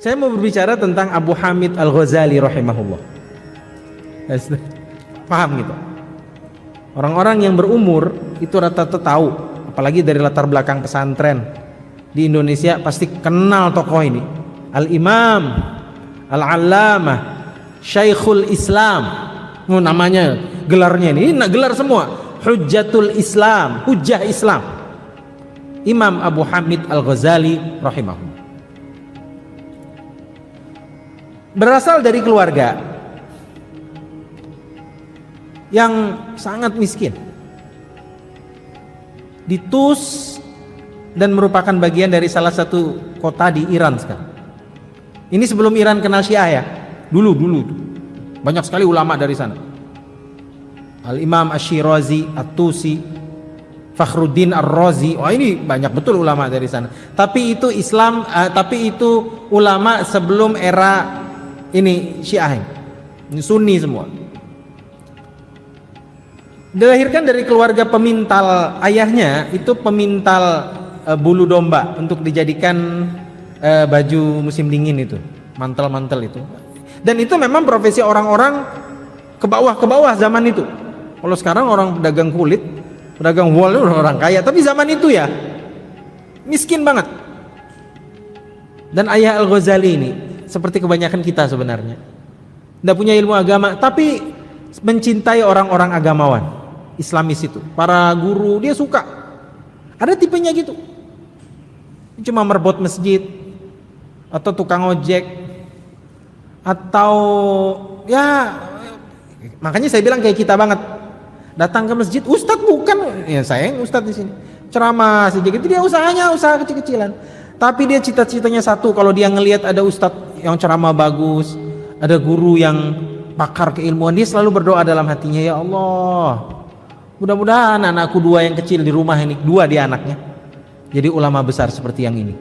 Saya mau berbicara tentang Abu Hamid Al-Ghazali rahimahullah. Paham gitu? Orang-orang yang berumur itu rata-rata tahu, apalagi dari latar belakang pesantren di Indonesia pasti kenal tokoh ini. Al-Imam Al-Allamah Syekhul Islam. Namanya, gelarnya ini gelar semua. Hujjatul Islam, Hujjah Islam. Imam Abu Hamid Al-Ghazali rahimahullah. Berasal dari keluarga yang sangat miskin di Tus, dan merupakan bagian dari salah satu kota di Iran sekarang. Ini sebelum Iran kenal Syiah ya. Dulu banyak sekali ulama dari sana. Al-Imam Asy-Syirazi, At-Tusi, Fakhruddin Ar-Razi. Oh, ini banyak betul ulama dari sana. Tapi itu Islam, tapi itu ulama sebelum era ini Syiah, ini Sunni semua. Dilahirkan dari keluarga pemintal. Ayahnya itu pemintal bulu domba untuk dijadikan baju musim dingin itu, mantel-mantel itu. Dan itu memang profesi orang-orang ke bawah zaman itu. Kalau sekarang orang pedagang kulit, pedagang wol itu orang kaya, tapi zaman itu ya miskin banget. Dan ayah Al-Ghazali ini seperti kebanyakan kita sebenarnya, tidak punya ilmu agama, tapi mencintai orang-orang agamawan, Islamis itu, para guru, dia suka. Ada tipenya gitu, cuma merbot masjid, atau tukang ojek, atau ya, makanya saya bilang kayak kita banget, datang ke masjid, ustadz bukan, ya saya yang ustadz di sini, ceramah saja gitu, dia usahanya usaha kecil-kecilan. Tapi dia cita-citanya satu, kalau dia ngelihat ada ustadz yang ceramah bagus, ada guru yang pakar keilmuan, dia selalu berdoa dalam hatinya, ya Allah, mudah-mudahan anakku dua yang kecil di rumah ini, dua dia anaknya, jadi ulama besar seperti yang ini.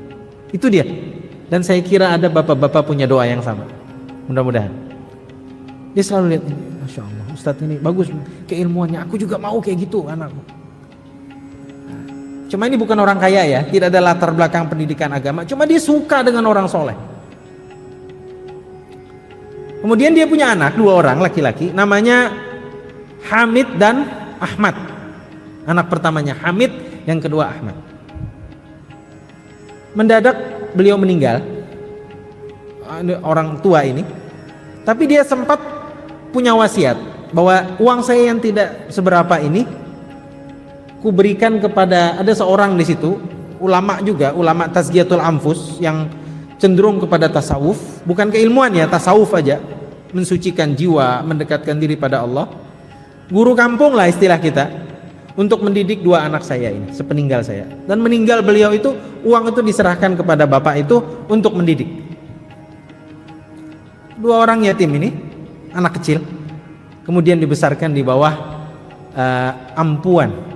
Itu dia. Dan saya kira ada bapak-bapak punya doa yang sama, mudah-mudahan. Dia selalu lihat, Masya Allah, ustadz ini bagus keilmuannya, aku juga mau kayak gitu anakku. Cuma ini bukan orang kaya ya, tidak ada latar belakang pendidikan agama, cuma dia suka dengan orang soleh. Kemudian dia punya anak, dua orang laki-laki, namanya Hamid dan Ahmad. Anak pertamanya Hamid, yang kedua Ahmad. Mendadak beliau meninggal, orang tua ini. Tapi dia sempat punya wasiat bahwa uang saya yang tidak seberapa ini ku berikan kepada, ada seorang di situ, ulama juga, ulama tazkiyatul anfus yang cenderung kepada tasawuf, bukan keilmuan ya, tasawuf aja, mensucikan jiwa, mendekatkan diri pada Allah. Guru kampung lah istilah kita, untuk mendidik dua anak saya ini sepeninggal saya. Dan meninggal beliau itu, uang itu diserahkan kepada bapak itu untuk mendidik. Dua orang yatim ini, anak kecil, kemudian dibesarkan di bawah ampuan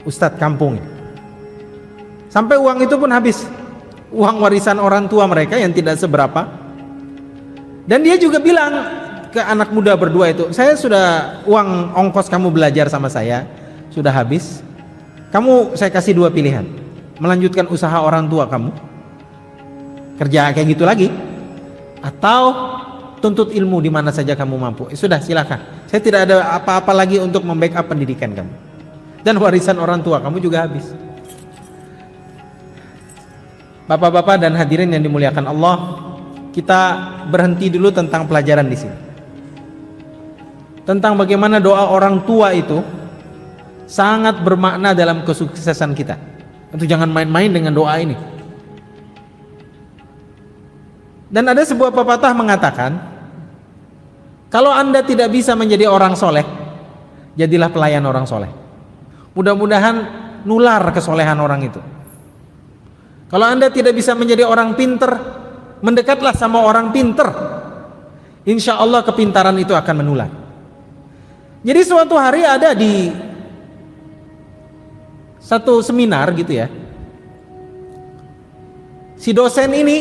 ustadz kampung. Sampai uang itu pun habis, uang warisan orang tua mereka yang tidak seberapa. Dan dia juga bilang ke anak muda berdua itu, saya sudah, uang ongkos kamu belajar sama saya sudah habis, kamu saya kasih dua pilihan, melanjutkan usaha orang tua kamu, kerja kayak gitu lagi, atau tuntut ilmu di mana saja kamu mampu. Sudah, silakan, saya tidak ada apa-apa lagi untuk membackup pendidikan kamu, dan warisan orang tua kamu juga habis. Bapak-bapak dan hadirin yang dimuliakan Allah, kita berhenti dulu tentang pelajaran di sini, tentang bagaimana doa orang tua itu sangat bermakna dalam kesuksesan kita. Itu jangan main-main dengan doa ini. Dan ada sebuah pepatah mengatakan, kalau Anda tidak bisa menjadi orang soleh, jadilah pelayan orang soleh. Mudah-mudahan nular kesolehan orang itu. Kalau Anda tidak bisa menjadi orang pinter, mendekatlah sama orang pinter. Insya Allah kepintaran itu akan menular. Jadi suatu hari ada di satu seminar gitu ya, si dosen ini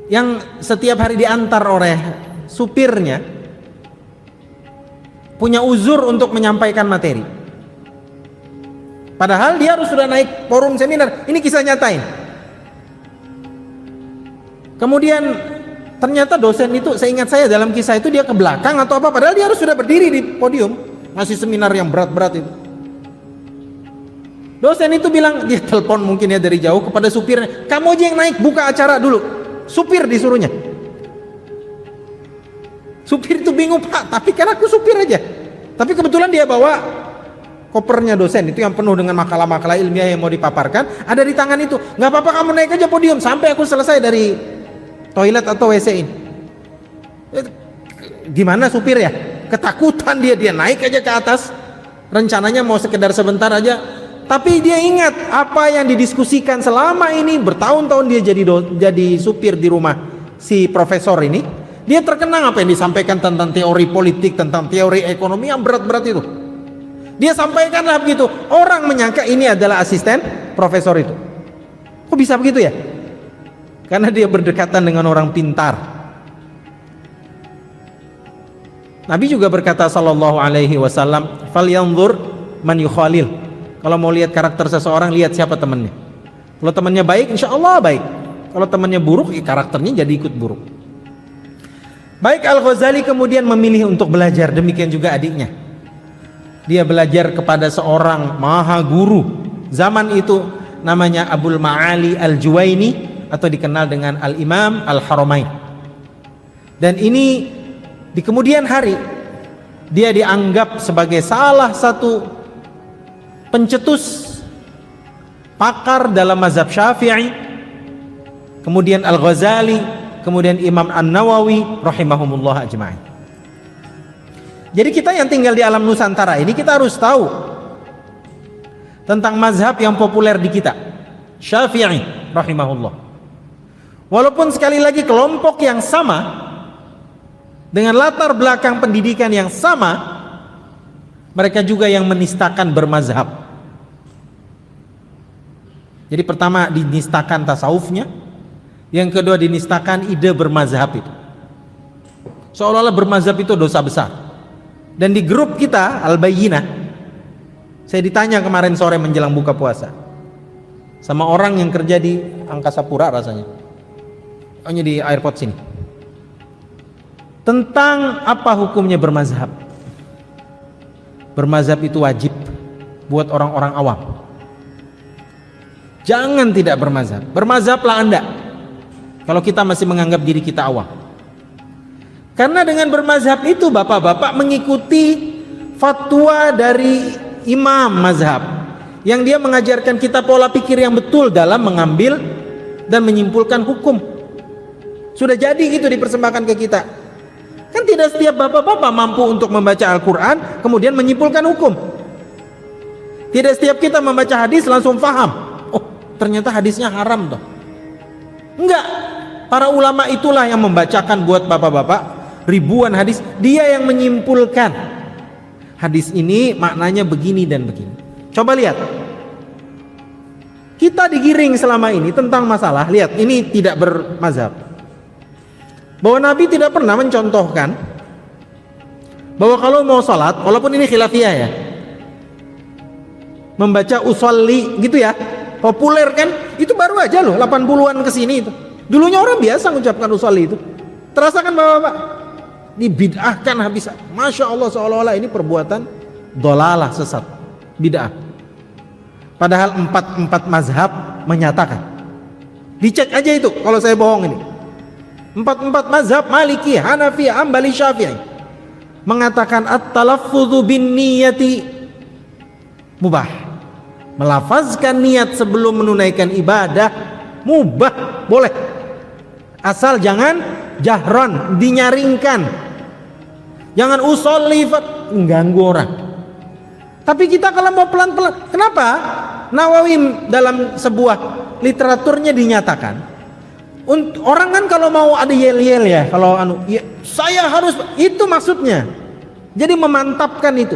yang setiap hari diantar oleh supirnya punya uzur untuk menyampaikan materi. Padahal dia harus sudah naik forum seminar. Ini kisah nyatain. Kemudian ternyata dosen itu, seingat saya dalam kisah itu dia ke belakang atau apa, padahal dia harus sudah berdiri di podium ngasih seminar yang berat-berat itu. Dosen itu bilang, dia telepon mungkin ya dari jauh kepada supirnya, kamu aja yang naik, buka acara dulu. Supir disuruhnya. Supir itu bingung, Pak, tapi kan aku supir aja. Tapi kebetulan dia bawa kopernya dosen itu yang penuh dengan makalah-makalah ilmiah yang mau dipaparkan, ada di tangan itu. Nggak apa-apa, kamu naik aja podium sampai aku selesai dari toilet atau WC ini. Gimana supir ya? Ketakutan dia naik aja ke atas. Rencananya mau sekedar sebentar aja, tapi dia ingat apa yang didiskusikan selama ini, bertahun-tahun dia jadi supir di rumah si profesor ini. Dia terkenang apa yang disampaikan tentang teori politik, tentang teori ekonomi yang berat-berat itu. Dia sampaikanlah begitu. Orang menyangka ini adalah asisten profesor itu. Kok bisa begitu ya? Karena dia berdekatan dengan orang pintar. Nabi juga berkata sallallahu alaihi wasallam, "Falyanzur man yukhalil." Kalau mau lihat karakter seseorang, lihat siapa temannya. Kalau temannya baik, insya Allah baik. Kalau temannya buruk, karakternya jadi ikut buruk. Baik, Al-Ghazali kemudian memilih untuk belajar, demikian juga adiknya. Dia belajar kepada seorang maha guru. Zaman itu namanya Abul Ma'ali Al-Juwaini, atau dikenal dengan Al-Imam Al-Haramain. Dan ini di kemudian hari dia dianggap sebagai salah satu pencetus pakar dalam mazhab Syafi'i. Kemudian Al-Ghazali, kemudian Imam An-Nawawi rahimahumullah ajma'in. Jadi kita yang tinggal di alam Nusantara ini, kita harus tahu tentang mazhab yang populer di kita, Syafi'i rahimahullah. Walaupun sekali lagi kelompok yang sama, dengan latar belakang pendidikan yang sama, mereka juga yang menistakan bermazhab. Jadi pertama dinistakan tasawufnya, yang kedua dinistakan ide bermazhab itu. Seolah-olah bermazhab itu dosa besar. Dan di grup kita Al-Bayyinah, saya ditanya kemarin sore menjelang buka puasa sama orang yang kerja di Angkasa Pura rasanya, hanya di airport sini, tentang apa hukumnya bermazhab. Bermazhab itu wajib buat orang-orang awam. Jangan tidak bermazhab. Bermazhablah Anda kalau kita masih menganggap diri kita awam. Karena dengan bermazhab itu bapak-bapak mengikuti fatwa dari imam mazhab, yang dia mengajarkan kita pola pikir yang betul dalam mengambil dan menyimpulkan hukum. Sudah jadi itu dipersembahkan ke kita. Kan tidak setiap bapak-bapak mampu untuk membaca Al-Quran kemudian menyimpulkan hukum. Tidak setiap kita membaca hadis langsung paham, oh ternyata hadisnya haram toh. Enggak. Para ulama itulah yang membacakan buat bapak-bapak ribuan hadis. Dia yang menyimpulkan hadis ini maknanya begini dan begini. Coba lihat, kita digiring selama ini tentang masalah, lihat ini tidak bermazhab, bahwa Nabi tidak pernah mencontohkan bahwa kalau mau sholat, walaupun ini khilafiyah ya, membaca usolli gitu ya, populer kan, itu baru aja loh 80-an kesini itu. Dulunya orang biasa mengucapkan usolli itu. Terasa kan bapak-bapak? Dibid'ahkan habis. Masya Allah, seolah-olah ini perbuatan dolalah, sesat, bid'ah. Padahal empat mazhab menyatakan. Dicek aja itu kalau saya bohong ini. Empat mazhab Maliki, Hanafi, Hambali, Syafi'i mengatakan at-talaffudzu bin niyati mubah. Melafazkan niat sebelum menunaikan ibadah mubah, boleh. Asal jangan jahron, dinyaringkan. Jangan usolli, mengganggu orang. Tapi kita kalau mau pelan-pelan, kenapa? Nawawi dalam sebuah literaturnya dinyatakan, orang kan kalau mau ada yel-yel ya, kalau ya, saya harus, itu maksudnya. Jadi memantapkan itu.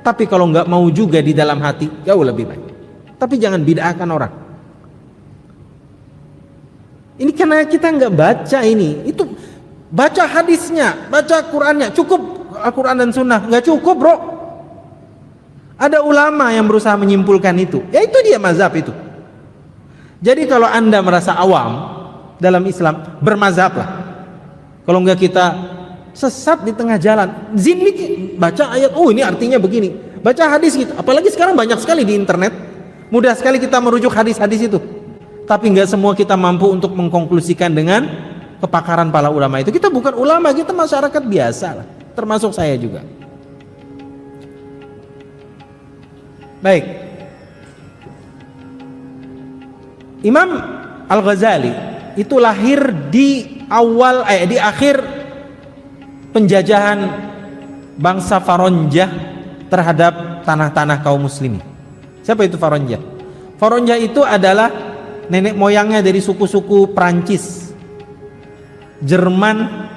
Tapi kalau nggak mau juga di dalam hati, jauh lebih baik. Tapi jangan bid'ahkan orang. Ini karena kita nggak baca ini, itu baca hadisnya, baca Qurannya, cukup Al-Quran dan Sunnah, nggak cukup bro. Ada ulama yang berusaha menyimpulkan itu, ya itu dia mazhab itu. Jadi kalau Anda merasa awam, dalam Islam, bermazhab lah. Kalau enggak kita sesat di tengah jalan. Zindik baca ayat, oh ini artinya begini. Baca hadis gitu. Apalagi sekarang banyak sekali di internet. Mudah sekali kita merujuk hadis-hadis itu. Tapi enggak semua kita mampu untuk mengkonklusikan dengan kepakaran para ulama itu. Kita bukan ulama, kita masyarakat biasa lah. Termasuk saya juga. Baik. Imam Al-Ghazali itu lahir di akhir penjajahan bangsa Faronjah terhadap tanah-tanah kaum muslimin. Siapa itu Faronjah? Faronjah itu adalah nenek moyangnya dari suku-suku Prancis, Jerman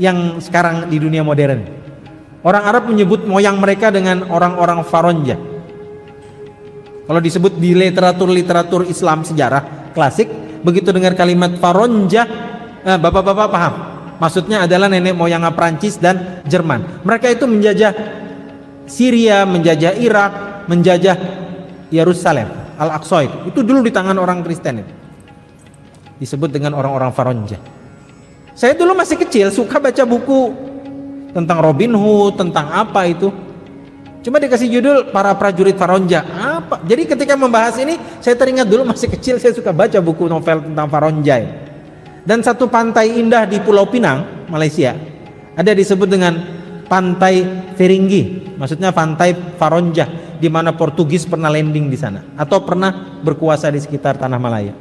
yang sekarang di dunia modern. Orang Arab menyebut moyang mereka dengan orang-orang Faronjah. Kalau disebut di literatur Islam sejarah klasik, begitu dengar kalimat Faronjah, bapak-bapak paham. Maksudnya adalah nenek moyang Prancis dan Jerman. Mereka itu menjajah Syria, menjajah Irak, menjajah Yerusalem, Al-Aqsa itu dulu di tangan orang Kristen itu. Disebut dengan orang-orang Faronjah. Saya dulu masih kecil suka baca buku tentang Robin Hood, tentang apa itu. Cuma dikasih judul para prajurit Faronjah. Apa? Jadi ketika membahas ini, saya teringat dulu masih kecil saya suka baca buku novel tentang Faronjah. Dan satu pantai indah di Pulau Pinang, Malaysia, ada disebut dengan Pantai Feringgi. Maksudnya pantai Faronjah, di mana Portugis pernah landing di sana atau pernah berkuasa di sekitar tanah Malaya.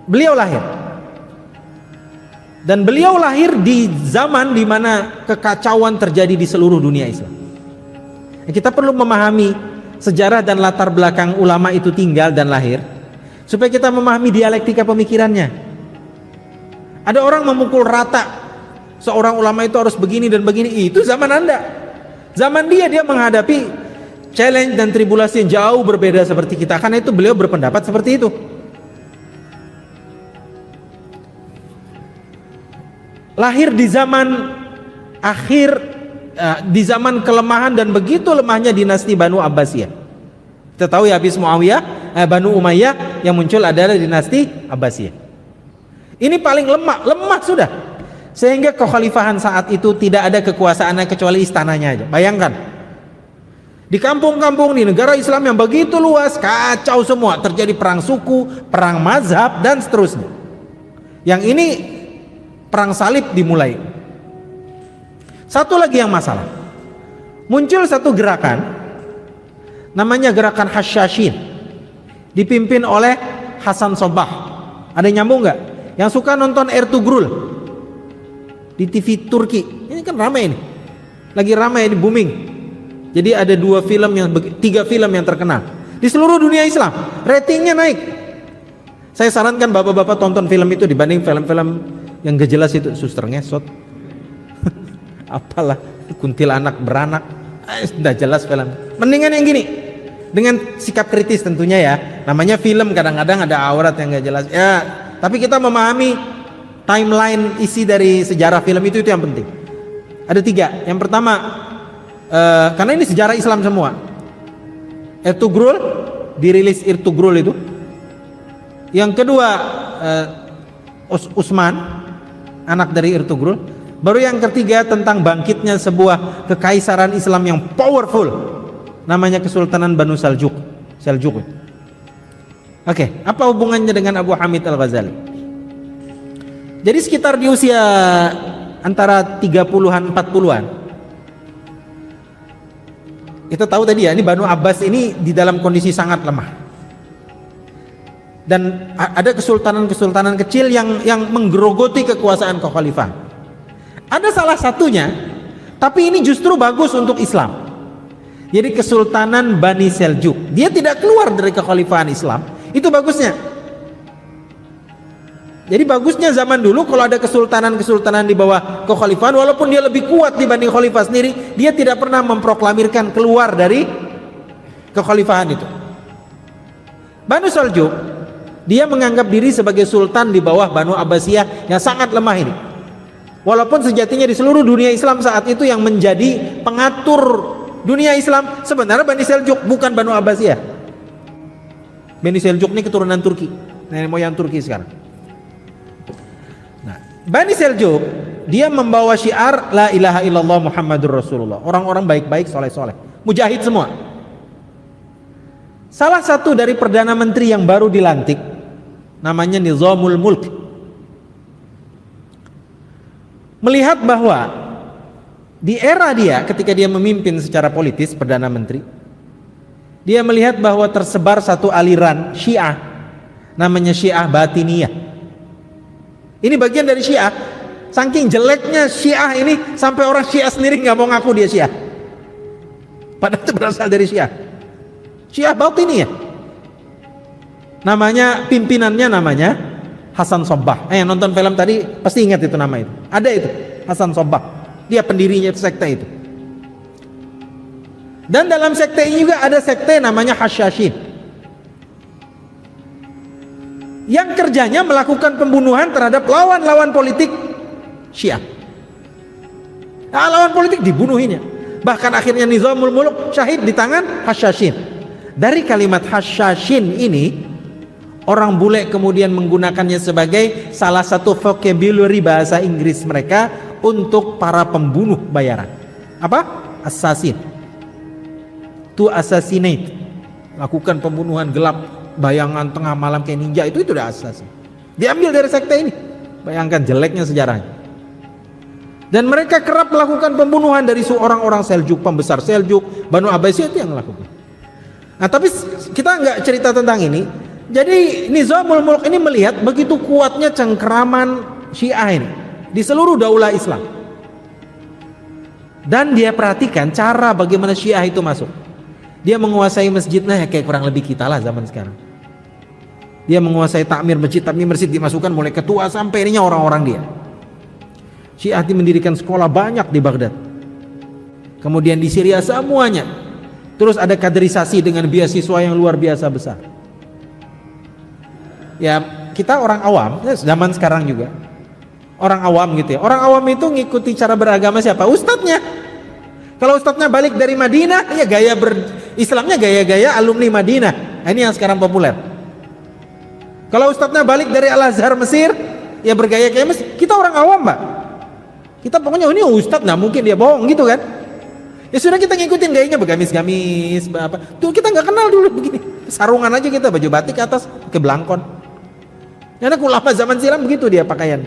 Beliau lahir. Dan beliau lahir di zaman di mana kekacauan terjadi di seluruh dunia Islam. Kita perlu memahami sejarah dan latar belakang ulama itu tinggal dan lahir, supaya kita memahami dialektika pemikirannya. Ada orang memukul rata seorang ulama itu harus begini dan begini. Itu zaman Anda. Zaman dia menghadapi challenge dan tribulasi yang jauh berbeda seperti kita. Karena itu beliau berpendapat seperti itu. Lahir di zaman akhir, di zaman kelemahan dan begitu lemahnya dinasti Banu Abbasiyah. Kita tahu ya, habis Muawiyah, Banu Umayyah yang muncul adalah dinasti Abbasiyah. Ini paling lemah sudah. Sehingga kekhalifahan saat itu tidak ada kekuasaannya kecuali istananya aja. Bayangkan. Di kampung-kampung di negara Islam yang begitu luas, kacau semua, terjadi perang suku, perang mazhab dan seterusnya. Yang ini perang salib dimulai. Satu lagi yang masalah, muncul satu gerakan namanya gerakan Hasyashin, dipimpin oleh Hasan Sobah. Ada yang nyambung nggak? Yang suka nonton Ertugrul di TV Turki, ini kan ramai ini, lagi ramai, ini booming. Jadi ada 3 film yang terkenal di seluruh dunia Islam, ratingnya naik. Saya sarankan bapak-bapak tonton film itu dibanding film-film yang gak jelas itu, suster ngesot apalah, kuntilanak beranak, udah jelas film. Mendingan yang gini, dengan sikap kritis tentunya ya. Namanya film, kadang-kadang ada aurat yang gak jelas ya, tapi kita memahami timeline isi dari sejarah film itu yang penting. Ada 3. Yang pertama, karena ini sejarah Islam semua, Ertugrul, dirilis Ertugrul itu. Yang kedua, Utsman, anak dari Ertugrul. Baru yang ketiga tentang bangkitnya sebuah kekaisaran Islam yang powerful, namanya Kesultanan Banu Saljuk. Oke, apa hubungannya dengan Abu Hamid Al-Ghazali? Jadi sekitar di usia antara 30-an 40-an, kita tahu tadi ya, ini Banu Abbas ini di dalam kondisi sangat lemah. Dan ada kesultanan-kesultanan kecil yang menggerogoti kekuasaan kekhalifahan. Ada salah satunya, tapi ini justru bagus untuk Islam. Jadi Kesultanan Bani Seljuk, dia tidak keluar dari kekhalifahan Islam. Itu bagusnya. Jadi bagusnya zaman dulu kalau ada kesultanan-kesultanan di bawah kekhalifahan, walaupun dia lebih kuat dibanding khalifah sendiri, dia tidak pernah memproklamirkan keluar dari kekhalifahan itu. Banu Seljuk, dia menganggap diri sebagai sultan di bawah Banu Abbasiyah yang sangat lemah ini. Walaupun sejatinya di seluruh dunia Islam saat itu yang menjadi pengatur dunia Islam sebenarnya Bani Seljuk, bukan Banu Abbasiyah. Bani Seljuk ini keturunan Turki, nenek moyang Turki sekarang. Nah, Bani Seljuk dia membawa syiar la ilaha illallah Muhammadur Rasulullah. Orang-orang baik-baik, soleh-soleh, mujahid semua. Salah satu dari perdana menteri yang baru dilantik namanya Nizamul Mulk melihat bahwa di era dia ketika dia memimpin secara politis perdana menteri, dia melihat bahwa tersebar satu aliran Syiah namanya Syiah Batiniyah. Ini bagian dari Syiah. Saking jeleknya Syiah ini sampai orang Syiah sendiri nggak mau ngaku dia Syiah. Padahal itu berasal dari Syiah. Syiah Batiniyah. Namanya, pimpinannya namanya Hasan Sabbah. Nonton film tadi pasti ingat itu nama itu. Ada itu Hasan Sabbah. Dia pendirinya sekte itu. Dan dalam sekte ini juga ada sekte namanya Hasyashin, yang kerjanya melakukan pembunuhan terhadap lawan-lawan politik Syiah. Nah, lawan politik dibunuhinya. Bahkan akhirnya Nizamul Mulk syahid di tangan Hasyashin. Dari kalimat Hasyashin ini, orang bule kemudian menggunakannya sebagai salah satu vocabulary bahasa Inggris mereka untuk para pembunuh bayaran. Apa? Assassin. To assassinate. Lakukan pembunuhan gelap, bayangan tengah malam kayak ninja, itu udah assassin. Diambil dari sekte ini. Bayangkan jeleknya sejarahnya. Dan mereka kerap melakukan pembunuhan dari orang-orang Seljuk, pembesar Seljuk, Banu Abbasiyah itu yang melakukan. Nah, tapi kita nggak cerita tentang ini. Jadi Nizamul Mulk ini melihat begitu kuatnya cengkeraman Syiah ini di seluruh daulah Islam. Dan dia perhatikan cara bagaimana Syiah itu masuk. Dia menguasai masjidnya kayak kurang lebih kita lah zaman sekarang. Dia menguasai takmir masjid dimasukkan mulai ketua sampai ininya orang-orang dia. Syiah mendirikan sekolah banyak di Baghdad. Kemudian di Syria semuanya. Terus ada kaderisasi dengan beasiswa yang luar biasa besar. Ya, kita orang awam, zaman sekarang juga. Orang awam gitu ya. Orang awam itu ngikuti cara beragama siapa? Ustadznya. Kalau ustadznya balik dari Madinah, ya gaya Islamnya gaya-gaya alumni Madinah. Nah, ini yang sekarang populer. Kalau ustadznya balik dari Al-Azhar Mesir, ya bergaya kayak Mesir. Kita orang awam, Mbak. Kita pokoknya ini ustadz, nggak mungkin dia bohong gitu kan. Ya sudah, kita ngikutin gayanya bergamis-gamis apa. Tuh kita nggak kenal dulu begini. Sarungan aja kita, baju batik ke atas, ke belangkon. Karena ulama zaman silam begitu dia pakaian.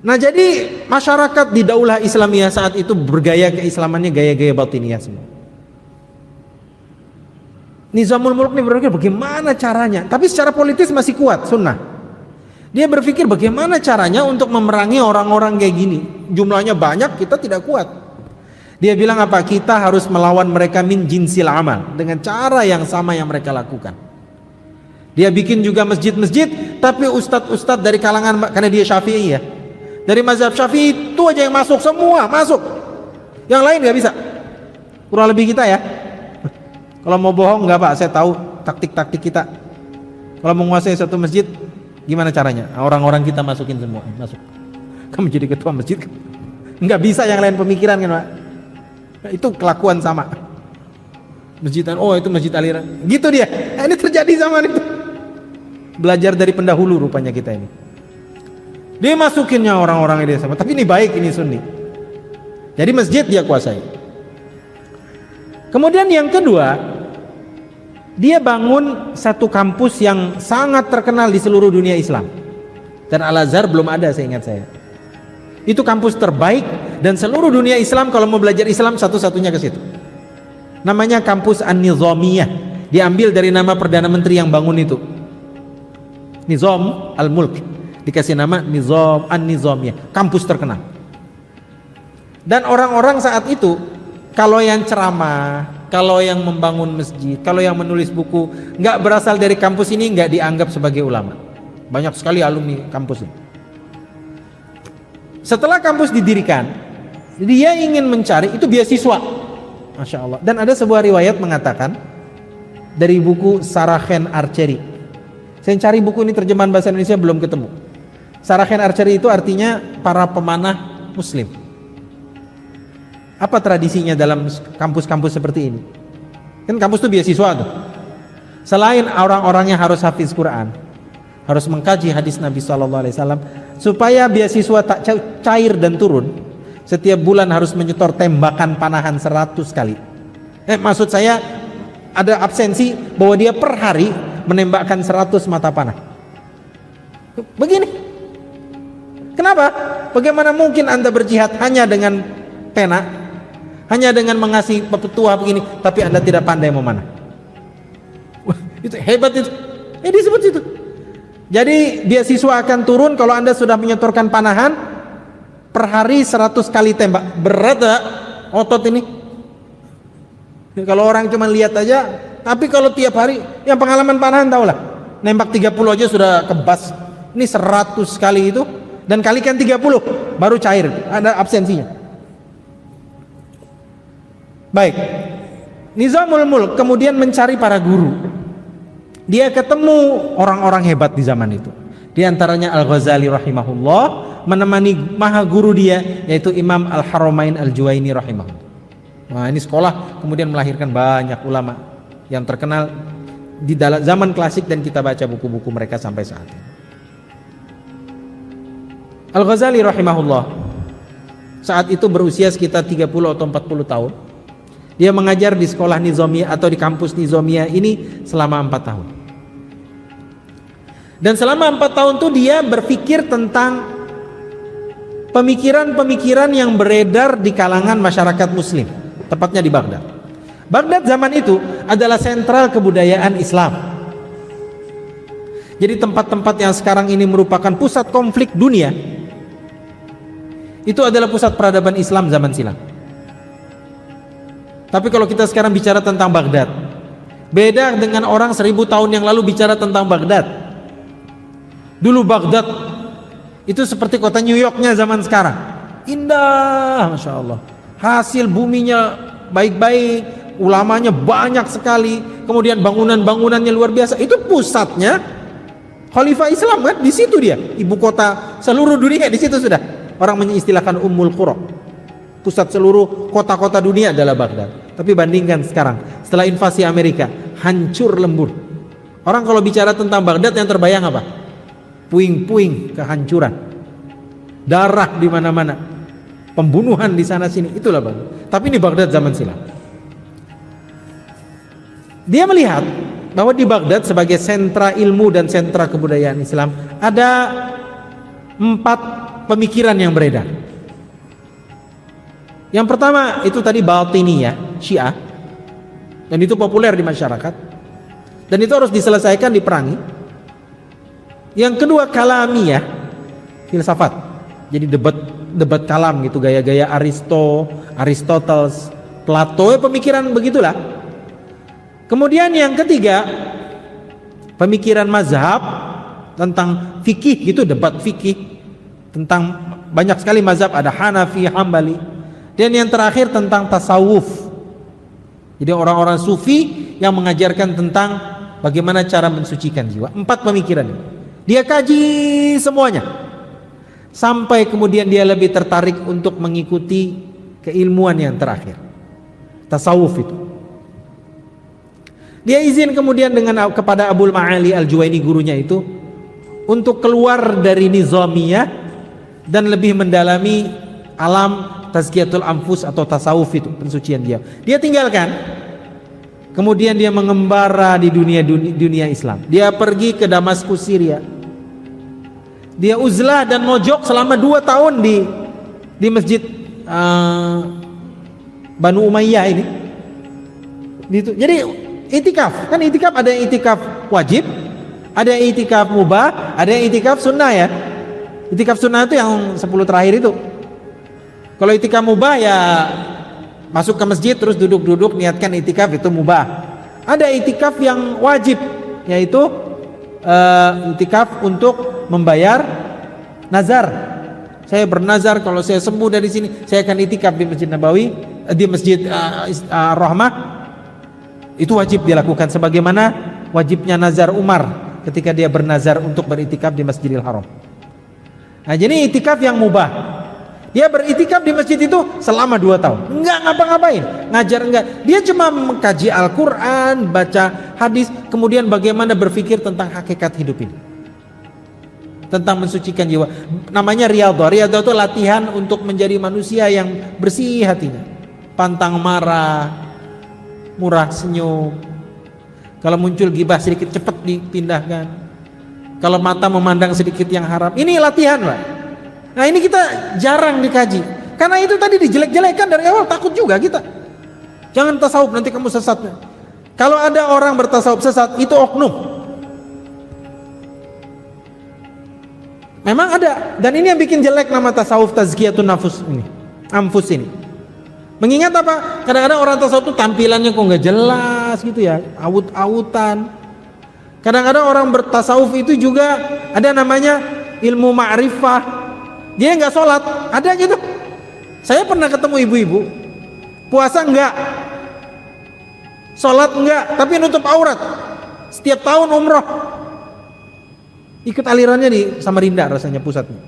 Nah, jadi masyarakat di daulah Islamiyah saat itu bergaya keislamannya gaya-gaya batiniyah semua. Nizamul Mulk ini berpikir bagaimana caranya, tapi secara politis masih kuat sunnah. Dia berpikir bagaimana caranya untuk memerangi orang-orang kayak gini. Jumlahnya banyak, kita tidak kuat. Dia bilang apa? Kita harus melawan mereka min jinsil amal, dengan cara yang sama yang mereka lakukan. Dia bikin juga masjid-masjid, tapi ustadz-ustadz dari kalangan, karena dia Syafi'i ya, dari mazhab Syafi'i itu aja yang masuk, semua masuk. Yang lain nggak bisa. Kurang lebih kita ya. Kalau mau bohong nggak Pak, saya tahu taktik-taktik kita. Kalau menguasai satu masjid, gimana caranya? Orang-orang kita masukin semua, masuk. Kamu jadi ketua masjid, nggak bisa yang lain pemikiran kan Pak? Nah, itu kelakuan sama. Masjidan, oh itu masjid aliran, gitu dia. Nah, ini terjadi zaman itu. Belajar dari pendahulu rupanya kita ini. Dia masukinnya orang-orang ini sama, tapi ini baik, ini sunni. Jadi masjid dia kuasai. Kemudian yang kedua, dia bangun satu kampus yang sangat terkenal di seluruh dunia Islam. Dan Al-Azhar belum ada, seingat saya. Itu kampus terbaik dan seluruh dunia Islam kalau mau belajar Islam satu-satunya ke situ. Namanya kampus An-Nizamiyah. Diambil dari nama Perdana Menteri yang bangun itu. Nizam Al-Mulk. Dikasih nama Nizam An-Nizamiyah. Kampus terkenal. Dan orang-orang saat itu, kalau yang ceramah, kalau yang membangun masjid, kalau yang menulis buku, nggak berasal dari kampus ini, nggak dianggap sebagai ulama. Banyak sekali alumni kampus ini. Setelah kampus didirikan, dia ingin mencari, itu beasiswa, Masya Allah. Dan ada sebuah riwayat mengatakan dari buku Sarahen Archery. Saya cari buku ini terjemahan bahasa Indonesia belum ketemu. Sarahen Archery itu artinya para pemanah Muslim. Apa tradisinya dalam kampus-kampus seperti ini? Kan kampus itu beasiswa tuh. Selain orang-orangnya harus hafiz Quran, harus mengkaji hadis Nabi SAW, supaya beasiswa tak cair dan turun, setiap bulan harus menyetor tembakan panahan 100 kali. Maksud saya ada absensi bahwa dia per hari menembakkan 100 mata panah. Begini. Kenapa? Bagaimana mungkin Anda berjihad hanya dengan pena, hanya dengan mengasih petua begini, tapi Anda tidak pandai memanah? Wah, itu hebat itu. Disebut itu. Jadi beasiswa akan turun kalau Anda sudah menyetorkan panahan per hari 100 kali tembak. Berat tak otot ini? Kalau orang cuma lihat aja, tapi kalau tiap hari, yang pengalaman panahan tahulah, nembak 30 aja sudah kebas. Ini 100 kali itu, dan kalikan 30 baru cair, ada absensinya. Baik, Nizamul Mulk kemudian mencari para guru. Dia ketemu orang-orang hebat di zaman itu. Di antaranya Al-Ghazali rahimahullah menemani maha guru dia, yaitu Imam Al-Haramain Al-Juwaini rahimahullah. Nah, ini sekolah kemudian melahirkan banyak ulama yang terkenal di dalam zaman klasik, dan kita baca buku-buku mereka sampai saat ini. Al-Ghazali rahimahullah saat itu berusia sekitar 30 atau 40 tahun. Dia mengajar di sekolah Nizamiyah atau di kampus Nizamiyah ini selama 4 tahun. Dan selama 4 tahun itu dia berpikir tentang pemikiran-pemikiran yang beredar di kalangan masyarakat muslim, tepatnya di Baghdad. Baghdad zaman itu adalah sentral kebudayaan Islam. Jadi tempat-tempat yang sekarang ini merupakan pusat konflik dunia, itu adalah pusat peradaban Islam zaman silam. Tapi kalau kita sekarang bicara tentang Baghdad, beda dengan orang 1000 tahun yang lalu bicara tentang Baghdad. Dulu Baghdad itu seperti kota New Yorknya zaman sekarang. Indah, Masya Allah. Hasil buminya baik-baik, ulamanya banyak sekali, kemudian bangunan-bangunannya luar biasa. Itu pusatnya Khalifah Islam kan, di situ dia, ibu kota seluruh dunia di situ sudah. Orang mengistilahkan Ummul Qura. Pusat seluruh kota-kota dunia adalah Baghdad. Tapi bandingkan sekarang, setelah invasi Amerika, hancur lembur. Orang kalau bicara tentang Baghdad yang terbayang apa? Puing-puing kehancuran, darah di mana-mana, pembunuhan di sana sini, itulah Baghdad. Tapi ini Baghdad zaman silam. Dia melihat bahwa di Baghdad sebagai sentra ilmu dan sentra kebudayaan Islam ada 4 pemikiran yang beredar. Yang pertama itu tadi Batiniyah, Syiah, dan itu populer di masyarakat, dan itu harus diselesaikan, diperangi. Yang kedua Kalamiyah, filsafat, jadi debat kalam gitu, gaya-gaya Aristoteles, Plato, pemikiran begitulah. Kemudian yang ketiga pemikiran mazhab tentang fikih gitu, debat fikih tentang banyak sekali mazhab, ada Hanafi, Hambali. Dan yang terakhir tentang tasawuf, jadi orang-orang sufi yang mengajarkan tentang bagaimana cara mensucikan jiwa. 4 pemikiran ini dia kaji semuanya, sampai kemudian dia lebih tertarik untuk mengikuti keilmuan yang terakhir, tasawuf itu. Dia izin kemudian kepada Abul Ma'ali Al-Juwaini, gurunya itu, untuk keluar dari Nizamiyah dan lebih mendalami alam tazkiyatul anfus atau tasawuf itu, pensucian dia. Dia tinggalkan. Kemudian dia mengembara di dunia Islam. Dia pergi ke Damaskus, Syria. Dia uzlah dan mojok selama 2 tahun di masjid Banu Umayyah ini. Jadi itikaf, kan itikaf ada yang itikaf wajib, ada yang itikaf mubah, ada yang itikaf sunnah ya. Itikaf sunnah itu yang 10 terakhir itu. Kalau itikaf mubah ya masuk ke masjid terus duduk-duduk niatkan itikaf, itu mubah. Ada itikaf yang wajib, yaitu itikaf untuk membayar nazar. Saya bernazar kalau saya sembuh dari sini saya akan itikaf di Masjid Nabawi, di Masjid Rahmah. Itu wajib dilakukan, sebagaimana wajibnya nazar Umar ketika dia bernazar untuk beritikaf di Masjidil Haram. Nah, jadi itikaf yang mubah. Dia beritikaf di masjid itu selama 2 tahun. Enggak ngapa-ngapain, ngajar enggak. Dia cuma mengkaji Al-Quran, baca hadis, kemudian bagaimana berpikir tentang hakikat hidup ini, tentang mensucikan jiwa. Namanya riyadhah. Riyadhah itu latihan untuk menjadi manusia yang bersih hatinya, pantang marah, murah senyum. Kalau muncul gibah sedikit cepat dipindahkan. Kalau mata memandang sedikit yang haram. Ini latihan, Pak. Nah, ini kita jarang dikaji. Karena itu tadi dijelek-jelekan dari awal, takut juga kita. Jangan tasawuf, nanti kamu sesat. Kalau ada orang bertasawuf sesat, itu oknum. Memang ada. Dan ini yang bikin jelek nama tasawuf tazkiyatun nafus ini, anfus ini. Mengingat apa? Kadang-kadang orang tasawuf itu tampilannya kok nggak jelas gitu ya, awut-awutan. Kadang-kadang orang bertasawuf itu juga ada namanya ilmu ma'rifah. Dia nggak sholat, ada gitu. Saya pernah ketemu ibu-ibu, puasa enggak, sholat enggak, tapi nutup aurat. Setiap tahun umroh, ikut alirannya di Samarinda rasanya pusatnya.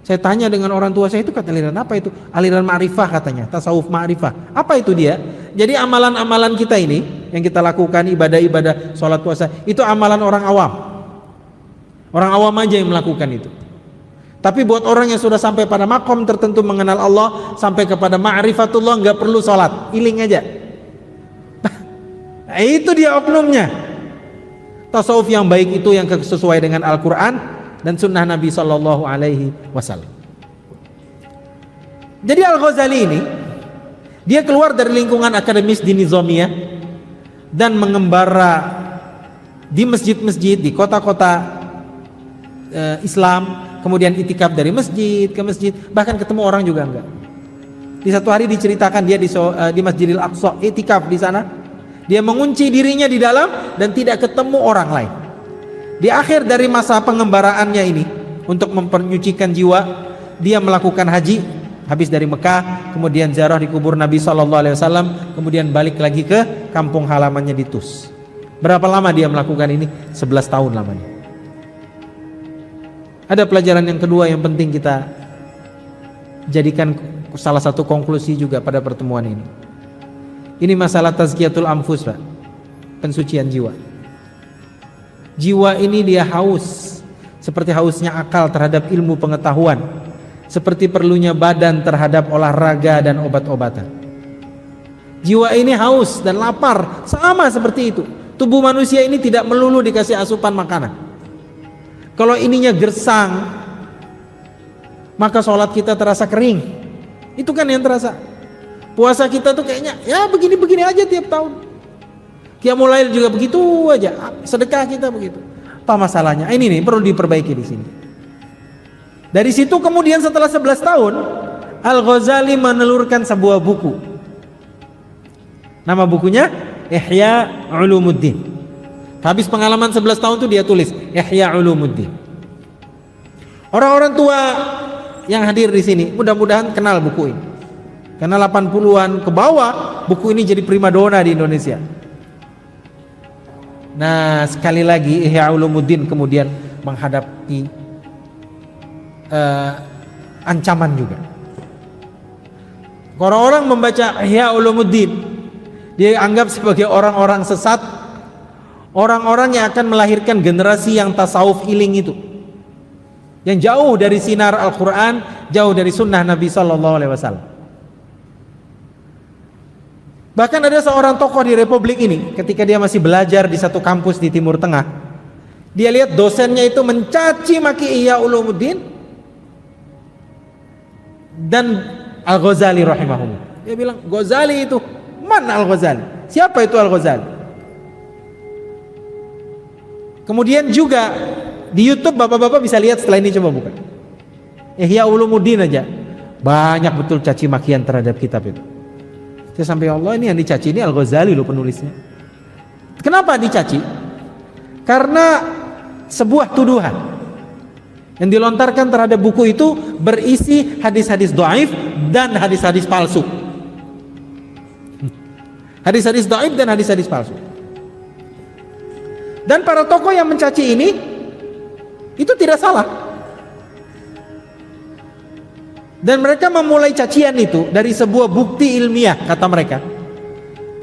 Saya tanya dengan orang tua saya, itu kata aliran apa itu? Aliran ma'rifah katanya, tasawuf ma'rifah. Apa itu dia? Jadi amalan-amalan kita ini yang kita lakukan, ibadah-ibadah, sholat puasa, itu amalan orang awam. Orang awam aja yang melakukan itu. Tapi buat orang yang sudah sampai pada makom tertentu mengenal Allah, sampai kepada ma'rifatullah, nggak perlu sholat, iling aja. Nah, itu dia oknumnya. Tasawuf yang baik itu yang sesuai dengan Al-Quran dan sunnah Nabi SAW. Jadi Al-Ghazali ini, dia keluar dari lingkungan akademis di Nizamiyah dan mengembara di masjid-masjid, di kota-kota Islam. Kemudian itikaf dari masjid ke masjid, bahkan ketemu orang juga enggak. Di satu hari diceritakan dia di Masjidil Aqsa itikaf di sana. Dia mengunci dirinya di dalam dan tidak ketemu orang lain. Di akhir dari masa pengembaraannya ini untuk mempernyucikan jiwa, dia melakukan haji habis dari Mekah, kemudian ziarah di kubur Nabi SAW, kemudian balik lagi ke kampung halamannya di Tus. Berapa lama dia melakukan ini? 11 tahun lamanya. Ada pelajaran yang kedua yang penting kita jadikan salah satu konklusi juga pada pertemuan ini. Ini masalah tazkiyatul anfus, Pak. Pensucian jiwa. Jiwa ini dia haus, seperti hausnya akal terhadap ilmu pengetahuan, seperti perlunya badan terhadap olahraga dan obat-obatan. Jiwa ini haus dan lapar, sama seperti itu. Tubuh manusia ini tidak melulu dikasih asupan makanan. Kalau ininya gersang, maka sholat kita terasa kering. Itu kan yang terasa. Puasa kita tuh kayaknya ya begini-begini aja tiap tahun. Qiyamul Lail juga begitu aja. Sedekah kita begitu. Apa masalahnya? Ini nih perlu diperbaiki di sini. Dari situ kemudian setelah 11 tahun, Al-Ghazali menelurkan sebuah buku. Nama bukunya Ihya Ulumuddin. Habis pengalaman 11 tahun itu dia tulis Ihya Ulumuddin. Orang-orang tua yang hadir di sini mudah-mudahan kenal buku ini. Karena 80-an ke bawah buku ini jadi primadona di Indonesia. Nah, sekali lagi Ihya Ulumuddin kemudian menghadapi ancaman juga. Orang-orang membaca Ihya Ulumuddin, dia anggap sebagai orang-orang sesat, orang-orang yang akan melahirkan generasi yang tasawuf iling itu, yang jauh dari sinar Al-Quran, jauh dari sunnah Nabi SAW. Bahkan ada seorang tokoh di Republik ini, ketika dia masih belajar di satu kampus di Timur Tengah, dia lihat dosennya itu mencaci maki Ihya Ulumuddin dan Al-Ghazali rahimahullah. Dia bilang, Ghazali itu mana Al-Ghazali? Siapa itu Al-Ghazali? Kemudian juga di YouTube bapak-bapak bisa lihat setelah ini, coba buka Ihya Ulumuddin aja, banyak betul caci makian terhadap kitab itu. Saya sampai Allah, ini yang dicaci ini Al-Ghazali loh penulisnya. Kenapa dicaci? Karena sebuah tuduhan yang dilontarkan terhadap buku itu berisi hadis-hadis dhaif dan hadis-hadis palsu. Hadis-hadis dhaif dan hadis-hadis palsu. Dan para tokoh yang mencaci ini itu tidak salah. Dan mereka memulai cacian itu dari sebuah bukti ilmiah, kata mereka.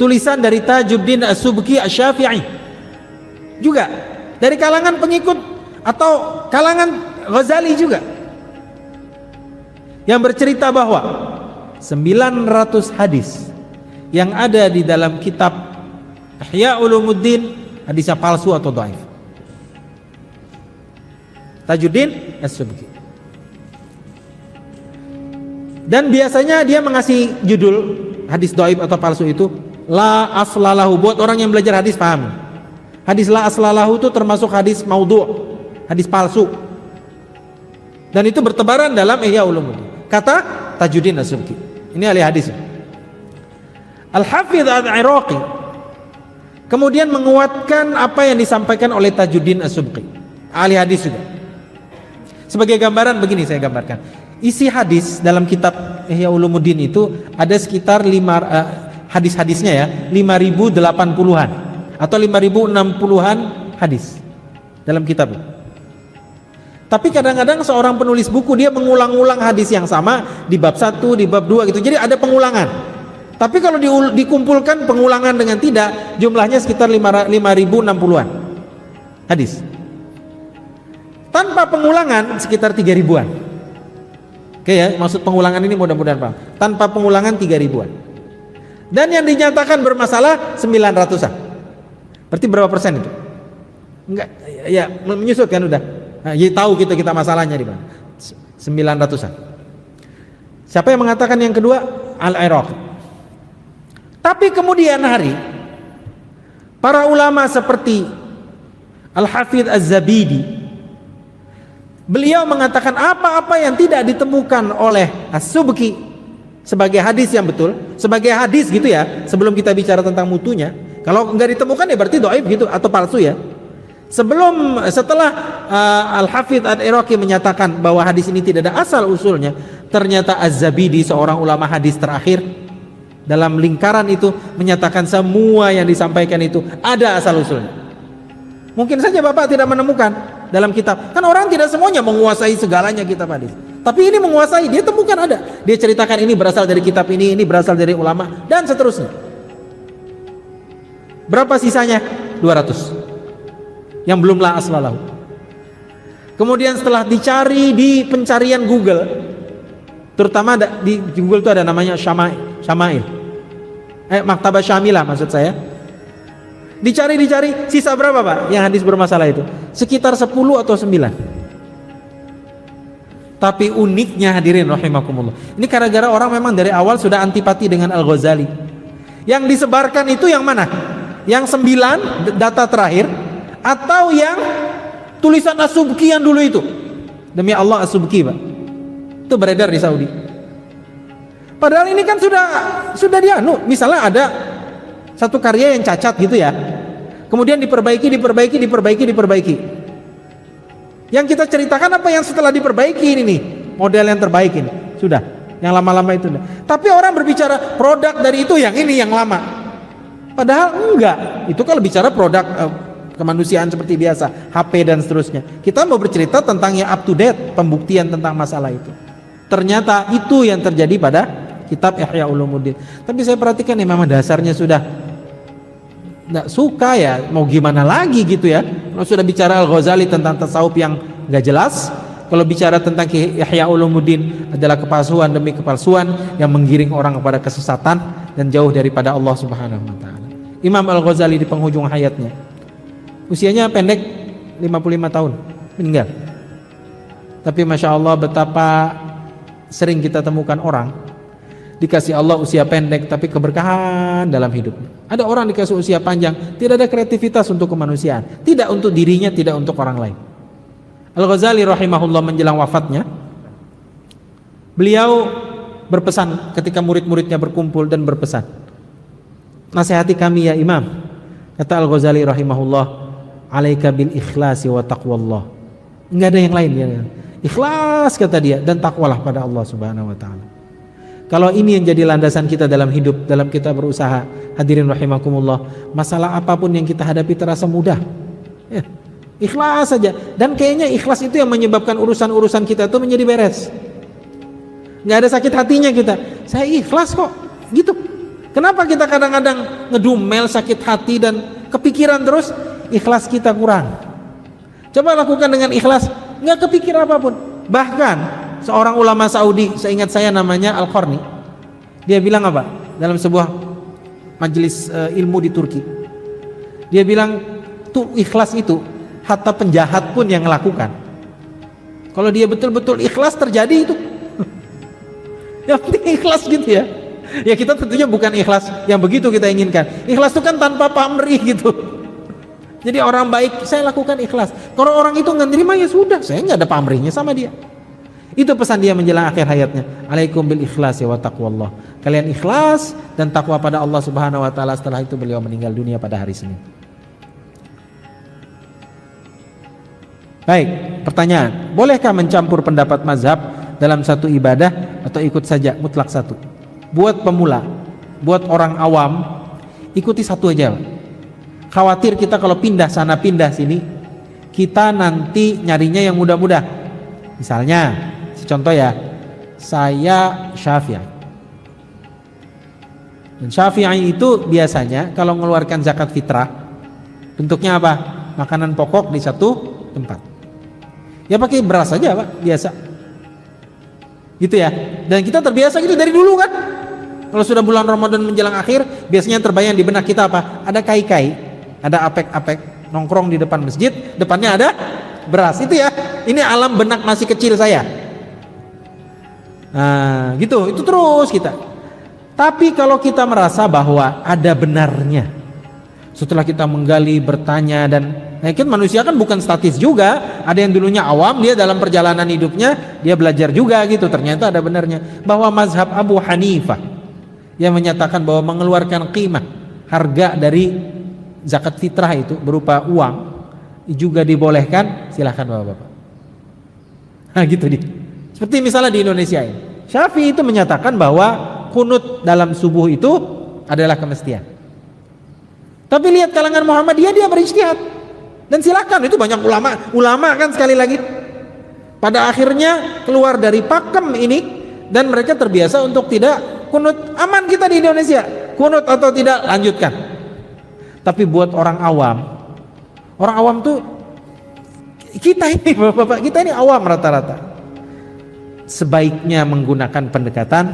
Tulisan dari Tajuddin As-Subki Asy-Syafi'i. Juga dari kalangan pengikut atau kalangan Ghazali juga. Yang bercerita bahwa 900 hadis yang ada di dalam kitab Ihya Ulumuddin hadisnya palsu atau dhaif. Tajuddin As-Subki. Dan biasanya dia mengasih judul hadis dhaif atau palsu itu la aslalahu, buat orang yang belajar hadis paham. Hadis la aslalahu itu termasuk hadis maudhu', hadis palsu. Dan itu bertebaran dalam Ihya Ulumuddin. Kata Tajuddin As-Subki. Ini ahli hadis. Al-Hafidz Al-Iraqi kemudian menguatkan apa yang disampaikan oleh Tajuddin As-Subki, ahli hadis juga. Sebagai gambaran begini saya gambarkan. Isi hadis dalam kitab Ihya Ulumuddin itu ada sekitar hadis-hadisnya ya 5.080-an atau 5.060-an hadis dalam kitab. Tapi kadang-kadang seorang penulis buku dia mengulang-ulang hadis yang sama di bab 1, di bab 2 gitu. Jadi ada pengulangan. Tapi kalau dikumpulkan pengulangan dengan tidak, jumlahnya sekitar 5.060-an hadis. Tanpa pengulangan sekitar 3.000-an. Oke ya, maksud pengulangan ini mudah-mudahan paham. Tanpa pengulangan 3.000-an. Dan yang dinyatakan bermasalah 900-an. Berarti berapa persen itu? Enggak, ya menyusut kan udah. Nah, ya tahu kita masalahnya di mana. 900-an. Siapa yang mengatakan yang kedua? Al-Iraqi. Tapi kemudian hari para ulama seperti Al-Hafidz Az-Zabidi, beliau mengatakan apa-apa yang tidak ditemukan oleh As-Subki sebagai hadis yang betul, sebagai hadis gitu ya, sebelum kita bicara tentang mutunya. Kalau enggak ditemukan ya berarti dhaif gitu atau palsu ya. Setelah Al-Hafidz Al-Iraqi menyatakan bahwa hadis ini tidak ada asal usulnya, ternyata Az-Zabidi seorang ulama hadis terakhir dalam lingkaran itu menyatakan semua yang disampaikan itu ada asal usulnya. Mungkin saja Bapak tidak menemukan dalam kitab. Kan orang tidak semuanya menguasai segalanya kitab hadis. Tapi ini menguasai, dia temukan ada. Dia ceritakan ini berasal dari kitab ini berasal dari ulama dan seterusnya. Berapa sisanya? 200. Yang belum la aslalahu. Kemudian setelah dicari di pencarian Google, terutama di Google itu ada namanya Syama'il, Maktabah Syamilah maksud saya. Dicari, sisa berapa Pak yang hadis bermasalah itu? Sekitar 10 atau 9. Tapi uniknya hadirin rahimakumullah, ini gara-gara orang memang dari awal sudah antipati dengan Al-Ghazali. Yang disebarkan itu yang mana? Yang 9 data terakhir, atau yang tulisan As-Subki yang dulu itu? Demi Allah As-Subki Pak, itu beredar di Saudi. Padahal ini kan sudah dianu. Misalnya ada satu karya yang cacat gitu ya, kemudian diperbaiki. Yang kita ceritakan apa yang setelah diperbaiki ini nih, model yang terbaik ini sudah, yang lama-lama itu. Tapi orang berbicara produk dari itu yang ini yang lama, padahal enggak. Itu kalau bicara produk kemanusiaan seperti biasa, HP dan seterusnya. Kita mau bercerita tentang yang up to date, pembuktian tentang masalah itu. Ternyata itu yang terjadi pada kitab Ihya Ulumuddin. Tapi saya perhatikan ya memang dasarnya sudah nggak suka ya, mau gimana lagi gitu ya. Kalau sudah bicara Al-Ghazali tentang tasawuf yang nggak jelas, kalau bicara tentang Ihya Ulumuddin adalah kepalsuan demi kepalsuan yang menggiring orang kepada kesesatan dan jauh daripada Allah Subhanahu wa taala. Imam Al-Ghazali di penghujung hayatnya, usianya pendek, 55 tahun meninggal. Tapi Masya Allah betapa sering kita temukan orang dikasih Allah usia pendek tapi keberkahan dalam hidupnya. Ada orang dikasih usia panjang, tidak ada kreativitas untuk kemanusiaan, tidak untuk dirinya, tidak untuk orang lain. Al-Ghazali rahimahullah menjelang wafatnya, beliau berpesan ketika murid-muridnya berkumpul dan berpesan, nasihati kami ya Imam, kata Al-Ghazali rahimahullah, alaika bil ikhlasi wa taqwallah. Enggak ada yang lain ya. Ikhlas kata dia, dan takwalah pada Allah Subhanahu wa taala. Kalau ini yang jadi landasan kita dalam hidup, dalam kita berusaha, hadirin rahimakumullah, masalah apapun yang kita hadapi terasa mudah. Ya, ikhlas saja. Dan kayaknya ikhlas itu yang menyebabkan urusan-urusan kita itu menjadi beres. nggak ada sakit hatinya kita. Saya ikhlas kok, gitu. Kenapa kita kadang-kadang ngedumel, sakit hati dan kepikiran terus? Ikhlas kita kurang. Coba lakukan dengan ikhlas, nggak kepikir apapun. Bahkan seorang ulama Saudi, seingat saya namanya Al-Qarni, dia bilang apa? Dalam sebuah majelis ilmu di Turki, dia bilang tuh ikhlas itu hatta penjahat pun yang melakukan. Kalau dia betul-betul ikhlas terjadi itu. Yang penting ikhlas gitu ya. Ya kita tentunya bukan ikhlas yang begitu kita inginkan. Ikhlas itu kan tanpa pamrih gitu. Jadi orang baik saya lakukan ikhlas. Kalau orang itu nggak nerima ya sudah, saya nggak ada pamrihnya sama dia. Itu pesan dia menjelang akhir hayatnya. Alaikum bil ikhlas wa taqwallah. Kalian ikhlas dan takwa pada Allah Subhanahu wa taala. Setelah itu beliau meninggal dunia pada hari Senin. Baik, pertanyaan. Bolehkah mencampur pendapat mazhab dalam satu ibadah atau ikut saja mutlak satu? Buat pemula, buat orang awam, ikuti satu aja. Khawatir kita kalau pindah sana pindah sini, kita nanti nyarinya yang mudah-mudah. Misalnya, contoh ya, saya Syafi'i. Dan Syafi'i itu biasanya kalau mengeluarkan zakat fitrah, bentuknya apa? Makanan pokok di satu tempat. Ya pakai beras aja Pak, biasa. Gitu ya. Dan kita terbiasa gitu dari dulu kan. Kalau sudah bulan Ramadan menjelang akhir, biasanya terbayang di benak kita apa? Ada kai-kai, ada apek-apek nongkrong di depan masjid, depannya ada beras. Itu ya. Ini alam benak masih kecil saya. Nah, gitu. Itu terus kita. Tapi kalau kita merasa bahwa ada benarnya, setelah kita menggali, bertanya dan kan manusia kan bukan statis juga. Ada yang dulunya awam, dia dalam perjalanan hidupnya dia belajar juga gitu. Ternyata ada benarnya bahwa mazhab Abu Hanifah yang menyatakan bahwa mengeluarkan qimah, harga dari zakat fitrah itu berupa uang juga dibolehkan. Silahkan Bapak-bapak. Nah gitu dia. Seperti misalnya di Indonesia ini, Syafi'i itu menyatakan bahwa kunut dalam subuh itu adalah kemestian. Tapi lihat kalangan Muhammadiyah, dia berijtihad. Dan silakan, itu banyak ulama kan sekali lagi. Pada akhirnya keluar dari pakem ini dan mereka terbiasa untuk tidak kunut. Aman kita di Indonesia, kunut atau tidak lanjutkan. Tapi buat orang awam tuh kita ini Bapak-bapak, kita ini awam rata-rata. Sebaiknya menggunakan pendekatan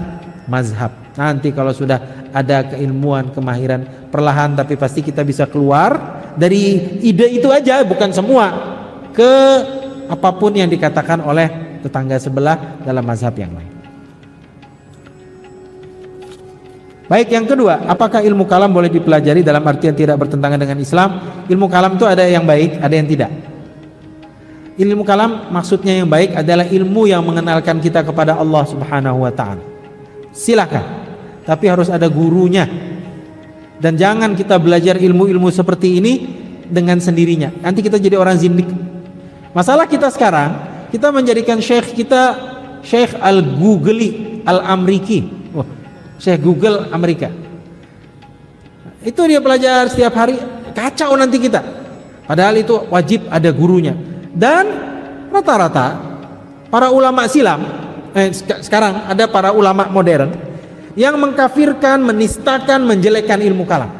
mazhab. Nanti kalau sudah ada keilmuan, kemahiran, perlahan tapi pasti kita bisa keluar dari ide itu aja, bukan semua, ke apapun yang dikatakan oleh tetangga sebelah dalam mazhab yang lain. Baik, yang kedua, apakah ilmu kalam boleh dipelajari dalam artian tidak bertentangan dengan Islam? Ilmu kalam itu ada yang baik, ada yang tidak. Ilmu kalam maksudnya yang baik adalah ilmu yang mengenalkan kita kepada Allah Subhanahu wa ta'ala. Silakan, tapi harus ada gurunya. Dan jangan kita belajar ilmu-ilmu seperti ini dengan sendirinya. Nanti kita jadi orang zindik. Masalah kita sekarang, kita menjadikan syekh kita Syekh Al-Googley Al-Amriki. Oh, Syekh Google Amerika. Itu dia belajar setiap hari, kacau nanti kita. Padahal itu wajib ada gurunya. Dan rata-rata para ulama silam, sekarang ada para ulama modern yang mengkafirkan, menistakan, menjelekkan ilmu kalam.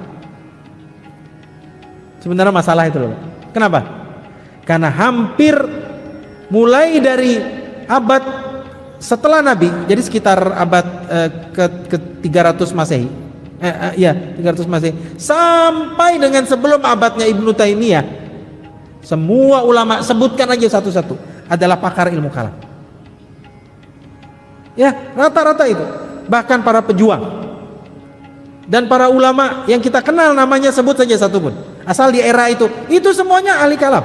Sebenarnya masalah itu loh. Kenapa? Karena hampir mulai dari abad setelah Nabi, jadi sekitar abad ke 300 Masehi. 300 Masehi sampai dengan sebelum abadnya Ibnu Taimiyah, semua ulama, sebutkan aja satu-satu, adalah pakar ilmu kalam. Ya, rata-rata itu. Bahkan para pejuang dan para ulama yang kita kenal namanya, sebut saja satu pun, asal di era itu semuanya ahli kalam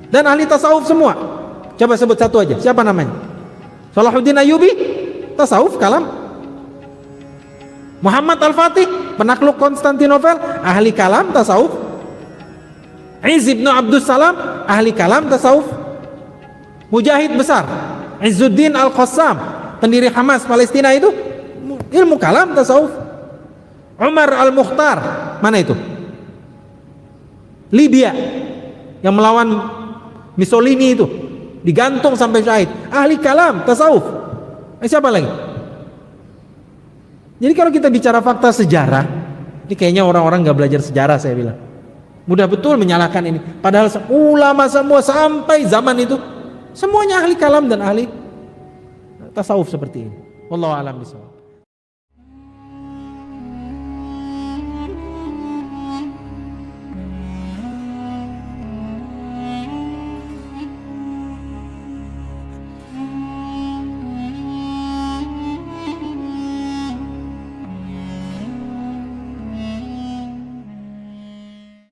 dan ahli tasawuf semua. Coba sebut satu aja, siapa namanya? Salahuddin Ayyubi, tasawuf kalam. Muhammad Al-Fatih, penakluk Konstantinopel, ahli kalam tasawuf. Izz ibn Abdus Salam, ahli kalam tasawuf. Mujahid besar Izzuddin Al-Qassam, pendiri Hamas Palestina, itu ilmu kalam tasawuf. Umar Al-Mukhtar, mana itu? Libya yang melawan Mussolini itu, digantung sampai syahid, ahli kalam tasawuf. Siapa lagi? Jadi kalau kita bicara fakta sejarah, ini kayaknya orang-orang nggak belajar sejarah saya bilang. Mudah betul menyalahkan ini. Padahal ulama semua sampai zaman itu semuanya ahli kalam dan ahli tasawuf seperti ini. Wallahu a'lam bishawab.